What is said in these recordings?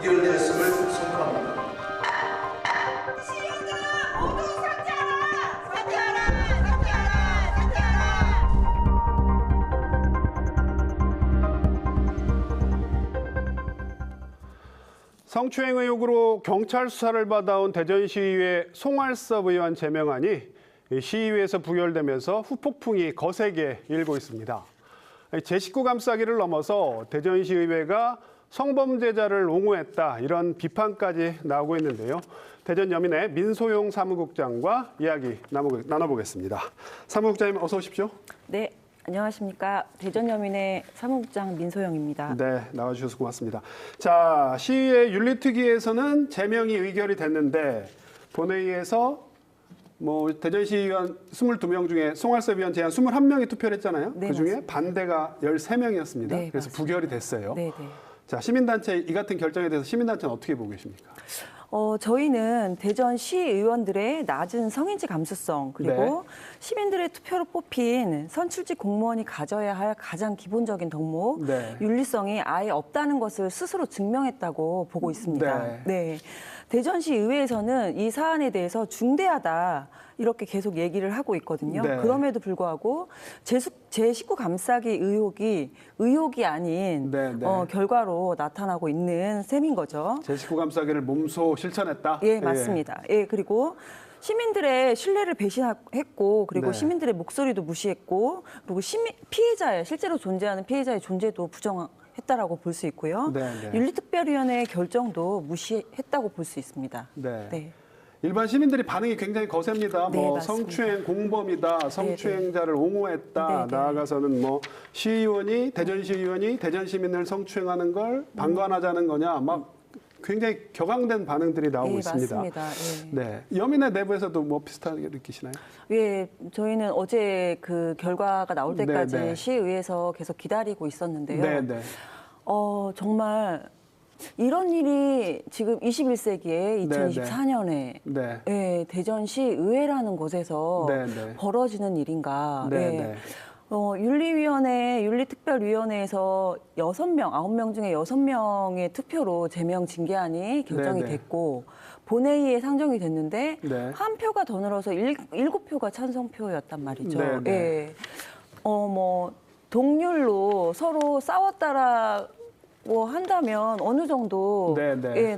부결되었음을 선포합니다. 시민들아 모두 사퇴하라! 사퇴하라! 사퇴하라! 사퇴하라! 성추행 의혹으로 경찰 수사를 받아온 대전시의회 송알섭 의원 제명안이 시의회에서 부결되면서 후폭풍이 거세게 일고 있습니다. 제19 감싸기를 넘어서 대전시의회가 성범죄자를 옹호했다 이런 비판까지 나오고 있는데요. 대전여민의 민소용 사무국장과 이야기 나눠보겠습니다. 사무국장님 어서 오십시오. 네, 안녕하십니까. 대전여민의 사무국장 민소영입니다. 네, 나와주셔서 고맙습니다. 자, 시의회 윤리특위에서는 제명이 의결이 됐는데 본회의에서 대전시의원 22명 중에 송알섭 의원 제안 21명이 투표를 했잖아요. 네, 그중에 맞습니다. 반대가 13명이었습니다. 네, 그래서 맞습니다. 부결이 됐어요. 네, 네. 자, 시민단체 이 같은 결정에 대해서 시민단체는 어떻게 보고 계십니까? 저희는 대전시 의원들의 낮은 성인지 감수성 그리고 네. 시민들의 투표로 뽑힌 선출직 공무원이 가져야 할 가장 기본적인 덕목 네. 윤리성이 아예 없다는 것을 스스로 증명했다고 보고 있습니다. 네. 네. 대전시 의회에서는 이 사안에 대해서 중대하다 이렇게 계속 얘기를 하고 있거든요. 네. 그럼에도 불구하고 제19 감싸기 의혹이 아닌 네, 네. 결과로 나타나고 있는 셈인 거죠. 제19 감싸기를 몸소 실천했다? 예, 맞습니다. 예, 그리고 시민들의 신뢰를 배신했고, 그리고 네. 시민들의 목소리도 무시했고, 그리고 실제로 존재하는 피해자의 존재도 부정했다라고 볼 수 있고요. 네, 네. 윤리특별위원회의 결정도 무시했다고 볼 수 있습니다. 네. 네. 일반 시민들이 반응이 굉장히 거셉니다. 네, 맞습니다. 성추행 공범이다, 성추행자를 옹호했다, 네, 네. 나아가서는 시의원이 대전시의원이 대전 시민을 성추행하는 걸 방관하자는 거냐, 막 굉장히 격앙된 반응들이 나오고 예, 있습니다. 맞습니다. 예. 네, 여민의 내부에서도 비슷하게 느끼시나요? 예, 저희는 어제 그 결과가 나올 때까지 네, 네. 시의회에서 계속 기다리고 있었는데요. 네, 네. 정말 이런 일이 지금 21세기에 네, 2024년에 네. 예, 대전시 의회라는 곳에서 네, 네. 벌어지는 일인가. 네, 예. 네. 윤리특별위원회에서 6명, 9명 중에 6명의 투표로 제명 징계안이 결정이 네, 네. 됐고 본회의에 상정이 됐는데 네. 한 표가 더 늘어서 7표가 찬성표였단 말이죠. 네, 네. 예. 동률로 서로 싸웠다라고 한다면 어느 정도 네, 네. 예,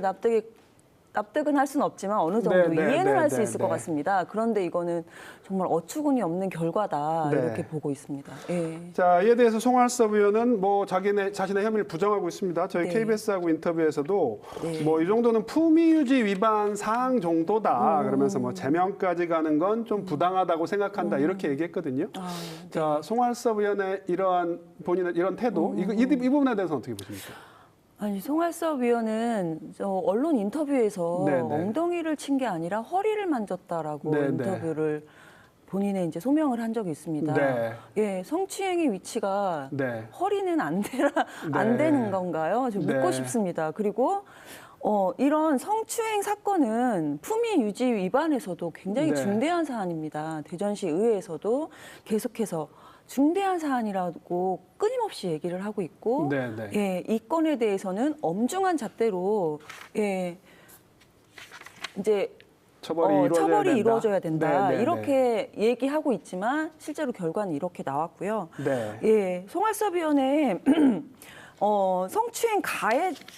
납득은 할 수는 없지만 어느 정도 네, 네, 이해는 네, 할 수 네, 있을 네. 것 같습니다. 그런데 이거는 정말 어처구니 없는 결과다 네. 이렇게 보고 있습니다. 예. 자, 이에 대해서 송알섭 의원은 자신의 혐의를 부정하고 있습니다. 저희 네. KBS하고 인터뷰에서도 네. 이 정도는 품위유지 위반 사항 정도다. 그러면서 제명까지 가는 건 좀 부당하다고 생각한다. 이렇게 얘기했거든요. 네. 자, 송알섭 의원의 이러한 본인의 이런 태도, 이 부분에 대해서 어떻게 보십니까? 아니 송알섭 의원은 언론 인터뷰에서 네, 네. 엉덩이를 친 게 아니라 허리를 만졌다라고 네, 네. 인터뷰를 본인의 이제 소명을 한 적이 있습니다. 네. 예, 성추행의 위치가 네. 허리는 안 네. 되는 건가요? 좀 묻고 네. 싶습니다. 그리고 이런 성추행 사건은 품위 유지 위반에서도 굉장히 네. 중대한 사안입니다. 대전시 의회에서도 계속해서 중대한 사안이라고 끊임없이 얘기를 하고 있고, 네, 네. 예, 이 건에 대해서는 엄중한 잣대로 예, 이제 처벌이 이루어져야 된다. 네, 네, 이렇게 얘기하고 있지만 실제로 결과는 이렇게 나왔고요. 네. 예, 송알섭 위원회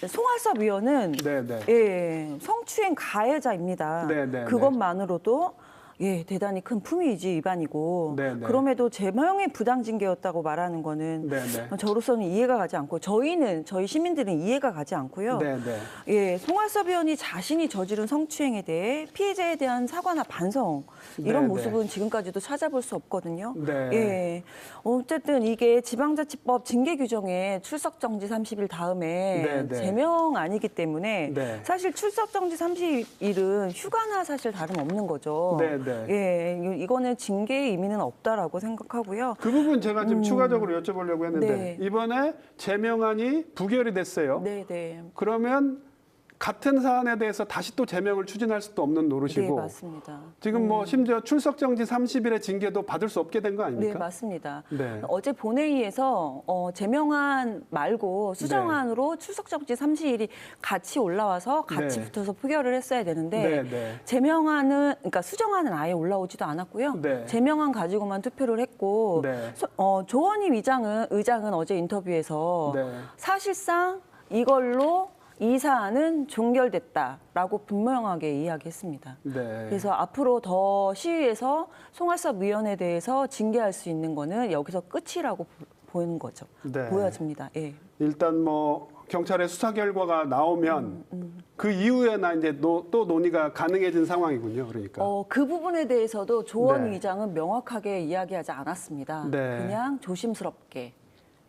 송알섭 위원은 네, 네. 예, 성추행 가해자입니다. 네, 네, 그것만으로도 예, 대단히 큰 품위유지 위반이고 네, 네. 그럼에도 제명의 부당징계였다고 말하는 거는 네, 네. 저로서는 이해가 가지 않고 저희 시민들은 이해가 가지 않고요. 네, 네. 예, 송알섭 의원이 자신이 저지른 성추행에 대해 피해자에 대한 사과나 반성 이런 네, 모습은 네. 지금까지도 찾아볼 수 없거든요. 네. 예, 어쨌든 이게 지방자치법 징계 규정에 출석 정지 30일 다음에 네, 네. 제명 아니기 때문에 네. 사실 출석 정지 30일은 휴가나 사실 다름없는 거죠. 네, 네. 예, 이거는 징계의 의미는 없다라고 생각하고요. 그 부분 제가 좀 추가적으로 여쭤보려고 했는데 네. 이번에 제명안이 부결이 됐어요. 네, 네. 그러면 같은 사안에 대해서 다시 또 제명을 추진할 수도 없는 네, 노릇이고 맞습니다. 지금 뭐 심지어 출석 정지 30일의 징계도 받을 수 없게 된 거 아닙니까? 네, 맞습니다. 네. 어제 본회의에서 제명안 말고 수정안으로 출석 정지 30일이 같이 올라와서 같이 네. 붙어서 표결을 했어야 되는데 네, 네. 제명안은 그러니까 수정안은 아예 올라오지도 않았고요. 네. 제명안 가지고만 투표를 했고 네. 조원희 의장은 어제 인터뷰에서 네. 사실상 이걸로 이 사안은 종결됐다라고 분명하게 이야기했습니다. 네. 그래서 앞으로 더 시위에서 송할섭 위원에 대해서 징계할 수 있는 거는 여기서 끝이라고 보이는 거죠. 네. 보여집니다. 예. 일단 뭐 경찰의 수사 결과가 나오면 그 이후에나 이제 또 논의가 가능해진 상황이군요. 그러니까. 그 부분에 대해서도 조원 네. 의장은 명확하게 이야기하지 않았습니다. 네. 그냥 조심스럽게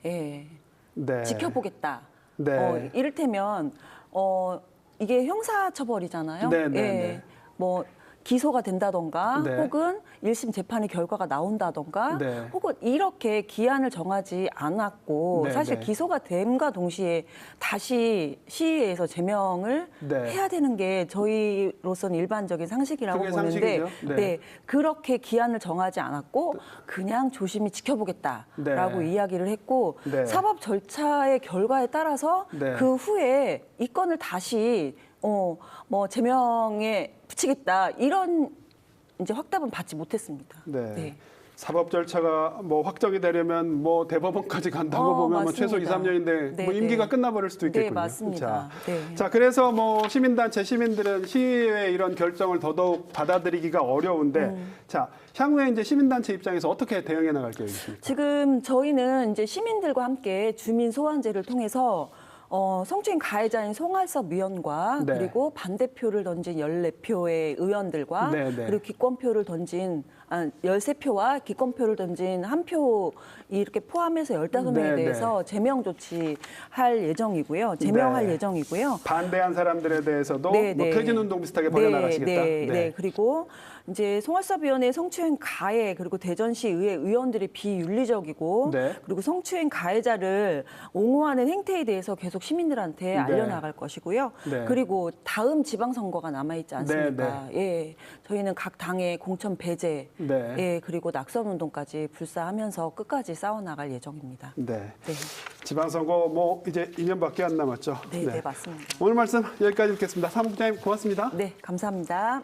예. 네. 지켜보겠다. 네. 이를테면 이게 형사처벌이잖아요. 네, 네, 예. 네. 뭐 기소가 된다던가 네. 혹은 1심 재판의 결과가 나온다던가 네. 혹은 이렇게 기한을 정하지 않았고 네, 사실 네. 기소가 됨과 동시에 다시 시위에서 제명을 네. 해야 되는 게 저희로서는 일반적인 상식이라고 그게 보는데 상식이죠. 네. 그렇게 기한을 정하지 않았고 그냥 조심히 지켜보겠다라고 네. 이야기를 했고 네. 사법 절차의 결과에 따라서 네. 그 후에 이 건을 다시 뭐 제명에 붙이겠다 이런 이제 확답은 받지 못했습니다. 네. 사법 절차가 뭐 확정이 되려면 뭐 대법원까지 간다고 보면 뭐 최소 2, 맞습니다. 3년인데 네, 뭐 임기가 네. 끝나버릴 수도 있겠군요. 네, 맞습니다. 자, 네. 자, 그래서 뭐 시민들은 시위의 이런 결정을 더더욱 받아들이기가 어려운데 자, 향후에 이제 시민단체 입장에서 어떻게 대응해 나갈 계획이십니까? 지금 저희는 이제 시민들과 함께 주민 소환제를 통해서 성추행 가해자인 송할섭 위원과 네. 그리고 반대표를 던진 14표의 의원들과 네, 네. 그리고 기권표를 던진 13표와 기권표를 던진 1표 이렇게 포함해서 15명에 네, 대해서 제명 조치할 예정이고요. 제명할 네. 예정이고요. 반대한 사람들에 대해서도 네, 뭐 네. 퇴진운동 비슷하게 벌여나가시겠다. 네. 그리고 이제 송할섭 위원의 성추행 가해 그리고 대전시 의회 의원들이 비윤리적이고 네. 그리고 성추행 가해자를 옹호하는 행태에 대해서 계속 시민들한테 네. 알려나갈 것이고요. 네. 그리고 다음 지방선거가 남아있지 않습니까? 예, 저희는 각 당의 공천 배제, 네. 예, 그리고 낙선운동까지 불사하면서 끝까지 싸워나갈 예정입니다. 네. 네, 지방선거 뭐 이제 2년밖에 안 남았죠. 네, 맞습니다. 오늘 말씀 여기까지 듣겠습니다. 사무국장님 고맙습니다. 네, 감사합니다.